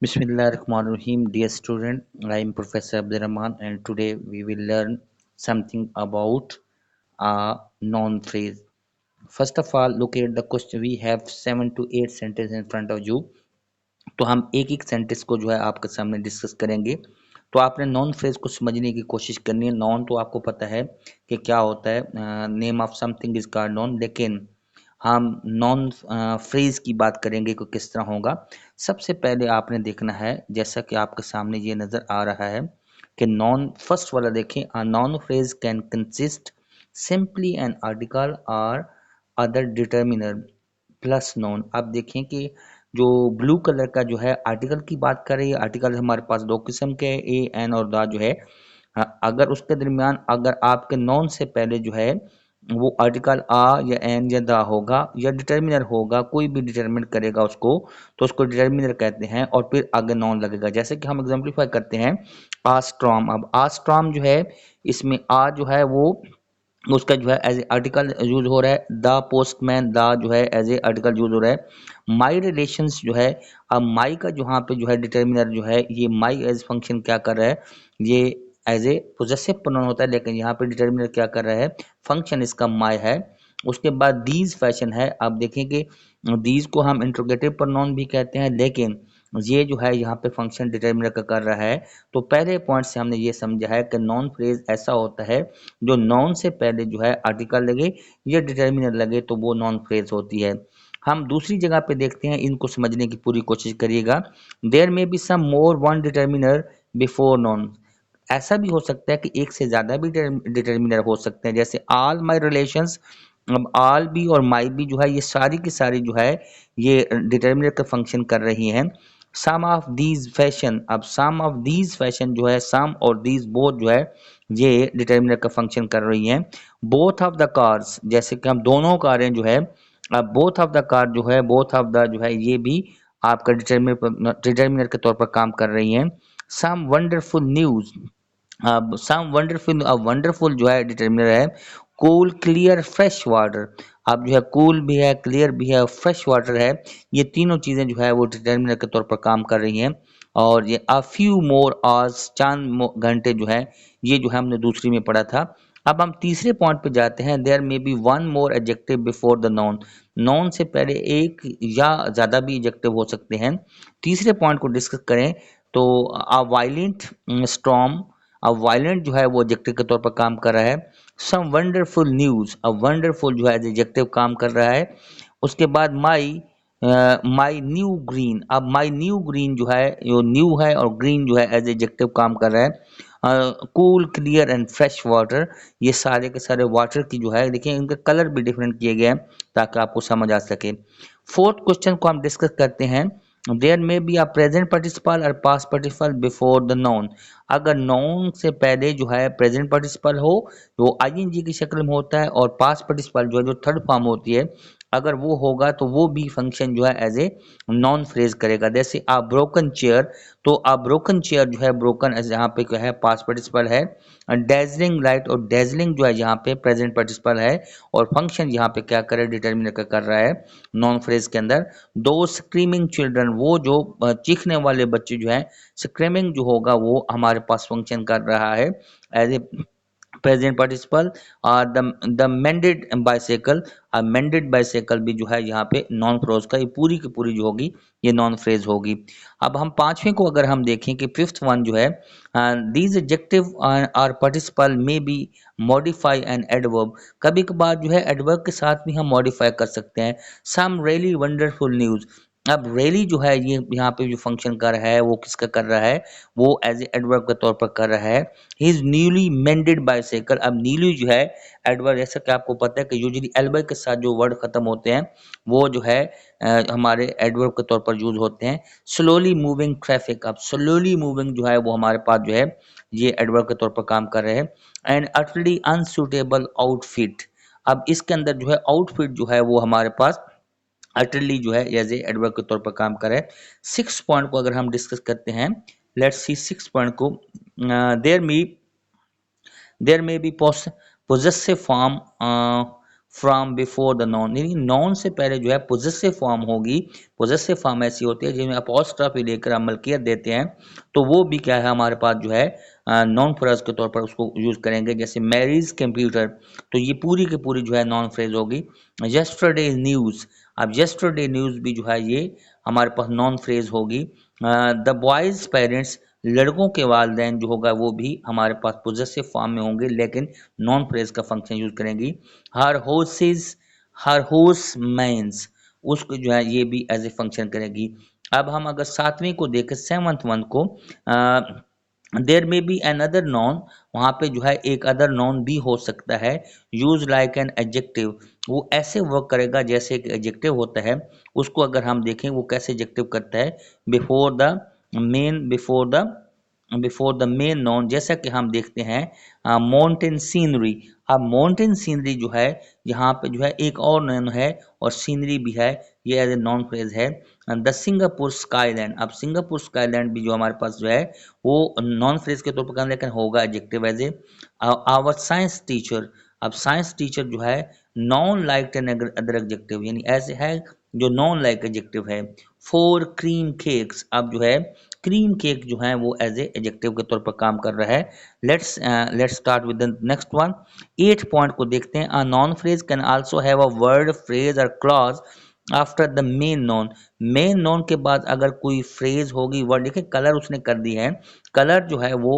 Bismillahirrahmanirrahim. Dear student, I am Professor Abdurrahman and today we will learn something about a noun phrase. First of all, look at the question. We have 7 to 8 sentences in front of you. तो हम एक एक sentence को जो है आपके सामने discuss करेंगे। तो आपने नॉन फ्रेज को समझने की कोशिश करनी है। नॉन तो आपको पता है कि क्या होता है, name of something is called non, लेकिन हम नॉन फ्रेज की बात करेंगे कि किस तरह होगा। सबसे पहले आपने देखना है, जैसा कि आपके सामने ये नज़र आ रहा है कि नॉन फर्स्ट वाला देखें, अ noun phrase can consist simply an article और अदर डिटर्मिनर प्लस नॉन। आप देखें कि जो ब्लू कलर का जो है आर्टिकल की बात कर रही है। आर्टिकल हमारे पास दो किस्म के, ए एन और द जो है। अगर उसके दरमियान अगर आपके नॉन से पहले जो है वो आर्टिकल आ या एन या दा होगा या डिटर्मिनर होगा, कोई भी डिटर्मिन करेगा उसको, तो उसको डिटर्मिनर कहते हैं और फिर आगे नॉन लगेगा। जैसे कि हम एग्जाम्पलीफाई करते हैं आस्ट्रॉम। अब आस्ट्रॉम जो है, इसमें आ जो है वो उसका जो है एज ए आर्टिकल यूज हो रहा है। द पोस्टमैन, द जो है एज ए आर्टिकल यूज हो रहा है। माई रिलेशंस जो है, अब माई का जो यहाँ पे जो है डिटर्मिनर जो है, ये माई एज फंक्शन क्या कर रहा है, ये एज ए पोजेसिव प्रोनाउन होता है, लेकिन यहाँ पे डिटर्मिनर क्या कर रहा है, फंक्शन इसका माई है। उसके बाद दीज फैशन है। आप देखें कि दीज को हम इंट्रोगेटिव प्रोनाउन भी कहते हैं, लेकिन ये जो है यहाँ पे फंक्शन डिटर्मिनर का कर रहा है। तो पहले पॉइंट से हमने ये समझा है कि नॉन फ्रेज ऐसा होता है जो नॉन से पहले जो है आर्टिकल लगे या डिटर्मिनर लगे तो वो नॉन फ्रेज होती है। हम दूसरी जगह पे देखते हैं, इनको समझने की पूरी कोशिश करिएगा। There may be some more one determiner before noun. ऐसा भी हो सकता है कि एक से ज्यादा भी डिटर्मिनर हो सकते हैं, जैसे ऑल माई रिलेशंस। अब ऑल भी और माई भी जो है, ये सारी की सारी जो है ये डिटर्मिनर का फंक्शन कर रही हैं। सम ऑफ दीज फैशन, अब सम ऑफ दीज फैशन जो है, सम और दीज बोथ जो है ये डिटर्मिनर का फंक्शन कर रही हैं। बोथ ऑफ द कार्स, जैसे कि हम दोनों कारें जो है, अब बोथ ऑफ द कार जो है, बोथ ऑफ द जो है, ये भी आपका डिटर्मिनर के तौर पर काम कर रही हैं। सम वंडरफुल न्यूज, अब सम वंडरफुल, अब वंडरफुल जो है डिटर्मिनर है। कूल क्लियर फ्रेश वाटर, अब जो है कूल भी है, क्लियर भी है, फ्रेश वाटर है। ये तीनों चीज़ें जो है वो डिटर्मिनर के तौर पर काम कर रही हैं। और ये अ फ्यू मोर आवर्स, चंद घंटे जो है, ये जो है हमने दूसरी में पढ़ा था। अब हम तीसरे पॉइंट पे जाते हैं। There may be one more adjective before the noun. Noun से पहले एक या ज़्यादा भी एडजेक्टिव हो सकते हैं। तीसरे पॉइंट को डिस्कस करें तो अ वायलेंट स्टॉर्म, अब वायलेंट जो है वो एडजेक्टिव के तौर पर काम कर रहा है। सम वंडरफुल न्यूज, अब वंडरफुल जो है एडजेक्टिव काम कर रहा है। उसके बाद माई न्यू ग्रीन, अब माई न्यू ग्रीन जो है, जो न्यू है और ग्रीन जो है एज एडजेक्टिव काम कर रहा है। Cool clear and fresh water, ये सारे के सारे वाटर की जो है, देखिए इनके कलर भी डिफरेंट किए गए हैं ताकि आपको समझ आ सके। फोर्थ क्वेश्चन को हम डिस्कस करते हैं। There may be a present participle और past participle before the noun. अगर नाउन से पहले जो है प्रेजेंट पार्टिसिपल हो, वो आईएनजी की शक्ल में होता है, और पास्ट पार्टिसिपल जो है, जो थर्ड फॉर्म होती है, अगर वो होगा तो वो भी फंक्शन जो है एज ए नॉन फ्रेज करेगा। जैसे अ ब्रोकन चेयर, तो अ ब्रोकन चेयर जो है, ब्रोकन यहाँ पे क्या है, पास्ट पार्टिसिपल है। डेजलिंग लाइट, और डेजलिंग जो है यहाँ पे प्रेजेंट पार्टिसिपल है, और फंक्शन यहाँ पे क्या करे, डिटर्मिनर का कर रहा है नॉन फ्रेज के अंदर। दो स्क्रीमिंग चिल्ड्रन, वो जो चीखने वाले बच्चे जो हैं, स्क्रीमिंग जो होगा वो हमारे पास फंक्शन कर रहा है एज ए प्रेजेंट पार्टिसिपल। और द मेंडेड बाइसाइकिल, मेंडेड बाइसाइकिल भी जो है यहाँ पे नॉन फ्रेज का, ये पूरी की पूरी जो होगी ये नॉन फ्रेज होगी। अब हम पांचवें को अगर हम देखें कि फिफ्थ वन जो है, दीज एडजेक्टिव आर पार्टिसिपल में बी मॉडिफाई एंड एडवर्ब। कभी कभार जो है एडवर्ब के साथ भी हम मॉडिफाई कर सकते हैं। सम रियली वंडरफुल न्यूज, अब रियली जो है ये यहाँ पे जो फंक्शन कर रहा है वो किसका कर रहा है, वो एज ए एडवर्ब के तौर पर कर रहा है। ही इज न्यूली मेंडेड बाइसाइकिल, अब न्यूली जो है एडवर्ब, जैसा कि आपको पता है कि यूजुअली एल्बर के साथ जो वर्ड खत्म होते हैं वो जो है हमारे एडवर्ब के तौर पर यूज होते हैं। स्लोली मूविंग ट्रैफिक, अब स्लोली मूविंग जो है वो हमारे पास जो है ये एडवर्ब के तौर पर काम कर रहे हैं। एंड अटली अनसुटेबल आउटफिट, अब इसके अंदर जो है आउटफिट जो है वो हमारे पास अटली जो है एज ए एडवर्ब के तौर पर काम करे। सिक्स पॉइंट को अगर हम डिस्कस करते हैं, लेट्स सी सिक्स पॉइंट को। There may, there may be possessive form from before the noun, यानी नॉन से पहले जो है पोजेसिव फॉर्म होगी। पोजेसिव फॉर्म ऐसी होती है जिनमें अपॉस्ट्रॉफी देकर हम मलकियत देते हैं, तो वो भी क्या है हमारे पास जो है नॉन फ्रेज के तौर पर उसको यूज करेंगे। जैसे मैरीज कंप्यूटर, तो ये पूरी की पूरी जो है नॉन फ्रेज होगी। यस्टरडे न्यूज, अब यस्टरडे न्यूज भी जो है ये हमारे पास नॉन फ्रेज होगी। द बॉयज पेरेंट्स, लड़कों के वालदेन जो होगा वो भी हमारे पास पोजेसिव फॉर्म में होंगे लेकिन नॉन फ्रेज का फंक्शन यूज करेंगी। हर होर्सेज, हर होर्स मैंस, उसको जो है ये भी एज ए फंक्शन करेगी। अब हम अगर सातवीं को देखें, सेवंथ वन को, देर में बी एन अदर नॉन, वहाँ पे जो है एक अदर नॉन भी हो सकता है। यूज लाइक एन एडजेक्टिव, वो ऐसे वर्क करेगा जैसे एक एडजेक्टिव होता है। उसको अगर हम देखें वो कैसे एडजेक्टिव करता है, before the main, before the main non, जैसा कि हम देखते हैं माउंटेन सीनरी। अब माउंटेन सीनरी जो है यहाँ पे जो है एक और नॉन है और सीनरी भी है, ये एज ए नॉन फ्रेज है। द सिंगापुर स्काईलैंड, अब सिंगापुर स्काईलैंड भी जो हमारे पास जो है वो नॉन फ्रेज के तौर पर काम, लेकिन होगा adjective as a. Our science teacher, अब साइंस टीचर जो है noun like another adjective, यानी ऐसे है जो नॉन लाइक एडजेक्टिव है। फोर क्रीम केक्स, अब जो है क्रीम केक जो है वो एज ए एडजेक्टिव के तौर पर काम कर रहा है। Let's start with the next one. 8 point को देखते हैं। A noun phrase can also have a word, phrase और clause after the main noun, main noun के बाद अगर कोई फ्रेज होगी, वर्ड, देखिए कलर उसने कर दी है, कलर जो है वो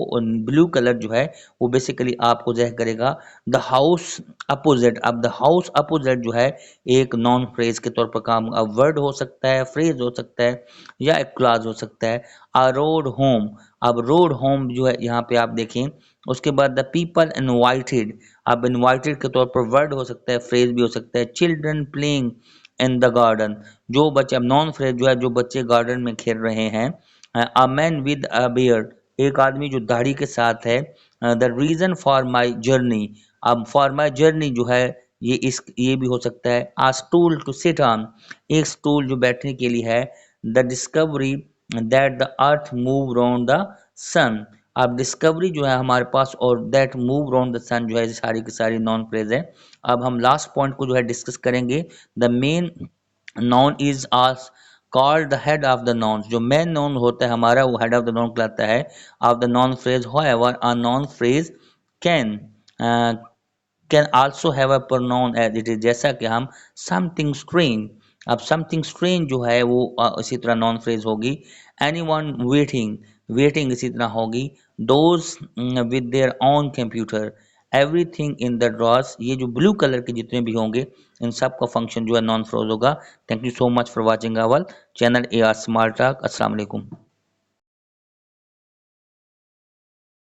ब्लू कलर जो है वो बेसिकली आपको जो करेगा द हाउस अपोजिट। अब द हाउस अपोजिट जो है एक नॉन फ्रेज के तौर पर काम, अब वर्ड हो सकता है, फ्रेज हो सकता है या एक क्लाज हो सकता है। अ रोड होम, अब रोड होम जो है यहाँ पे आप देखें। उसके बाद द पीपल इनवाइटेड, अब इनवाइटेड के तौर पर वर्ड हो सकता है, फ्रेज भी हो सकता है। Children playing in the garden, जो बच्चे, अब नॉन फ्रेज जो है जो बच्चे गार्डन में खेल रहे हैं। A man with a beard, एक आदमी जो दाढ़ी के साथ है। The reason for my journey, अब फॉर माई जर्नी जो है ये भी हो सकता है। A stool to sit on, एक स्टूल जो बैठने के लिए है। The discovery that the earth move round the sun, अब डिस्कवरी जो है हमारे पास और that move round the sun जो है सारी की सारी नॉन फ्रेज है। अब हम लास्ट पॉइंट को जो है डिस्कस करेंगे। The main noun is as called the head of the noun, जो मेन नॉन होता है हमारा वो हेड ऑफ द नॉन कहलाता है of the noun phrase. However a noun phrase can can also have a pronoun as it is, जैसा कि हम समथिंग स्ट्रेंज, अब समथिंग स्ट्रेंज जो है वो इसी तरह नॉन फ्रेज होगी। एनीवन वेटिंग, वेटिंग इसी तरह होगी। Those with their own computer, everything in the drawers, ये जो ब्लू कलर के जितने भी होंगे इन सब का फंक्शन जो है नॉन फ्रेज होगा। Thank you so much for watching our channel A R smart talk. अस्सलाम वालेकुम।